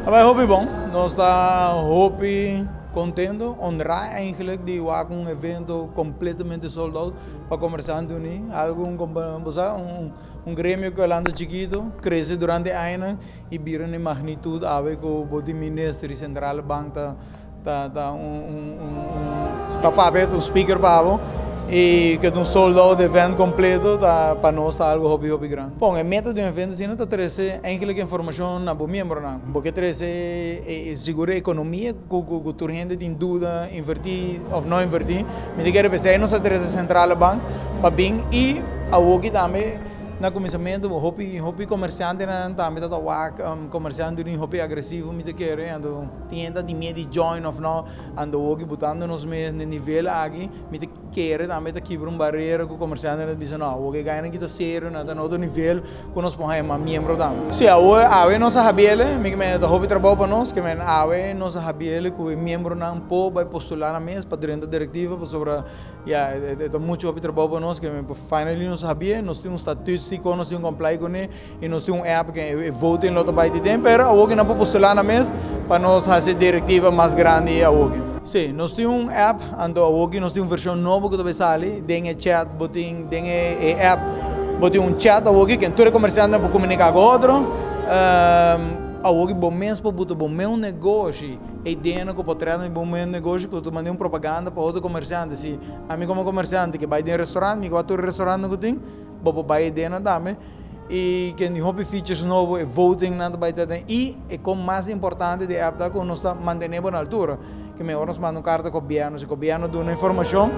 Maar hobby bom, nós está hobby contento, honrar eigenlijk die waken um evento completamente sold out para comerciante uni, algo um grêmio que landa chiquito, cresce durante anos e vira em magnitude, ave que o ministro central bank tá papel, speaker pavo e que um sold out evento completo para nós tá algo hobby grande. Bom, a meta de um evento assim tá trazer eigenlijk informação na bo membro não, porque trazer segura economia que tu gente tem dúvida invertir ou não invertir, me diga que nós trazer central bank para bem e a outra também na começamento hobby comerciante na também tá comerciante um hobby agressivo me quer ando tenta de meio de join of não ando hoje botando nos mesmos nível aqui me quer também tá quebrar barreira com comerciante na bisa não hoje ganha que tá sério na outro nível com nós põe mais membro também se a nós sabemos me tá hobby trabalho para nós que me a nós sabemos que o membro não pode vai postular na mesa para dentro da diretiva para sobre é muito hobby trabalho para nós que finally nós sabemos nós temos estatuto nós temos comply com ele e nós temos app que vote em outro país de tempo, mas hoje não podemos postular na mesa para nós fazer diretiva mais grande hoje. Sim, nós temos app, então hoje nós temos versão nova que vai sair, tem chat, tem app, tem chat hoje que todo comerciante pode comunicar com outro. Hoje bom mês para botar bom meu negócio e dentro que pode trazer bom meu negócio que tu mandei propaganda para outro comerciante se a mim como comerciante que vai em restaurante me vai todo restaurante que tem vou vai dentro também e que tem hobby features novo e voting nada vai ter e como mais importante de app que nós está mantendo na altura que me nós mandam carta com o governo se o governo dá uma informação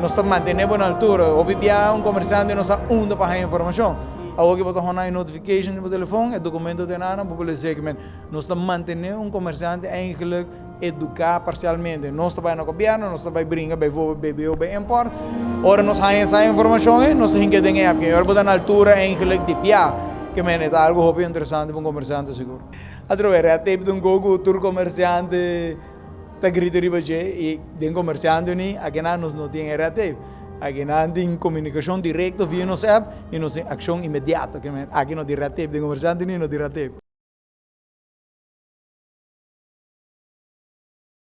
nós está mantendo na altura ou bibia comerciante nós está onde para a informação hoje vou tornar a notification no telefone, o documento de nada, para dizer que nós estamos mantendo comerciante eigenlijk educar parcialmente. Nós estamos no governo, nós estamos brincar, beber ou import. Ora nós temos essa informação, nós temos que ter aqui. Agora vou na altura eigenlijk de pia, que é algo hobby interessante para um comerciante seguro. Através da tape de Google, tour comerciante, tá grita ribaje e de comerciante ni, aqui nós não temos a tape. Aqui não tem comunicação direta via nossa app e nossa ação imediata. Aqui não tem tape de comerciante nem não tem tape.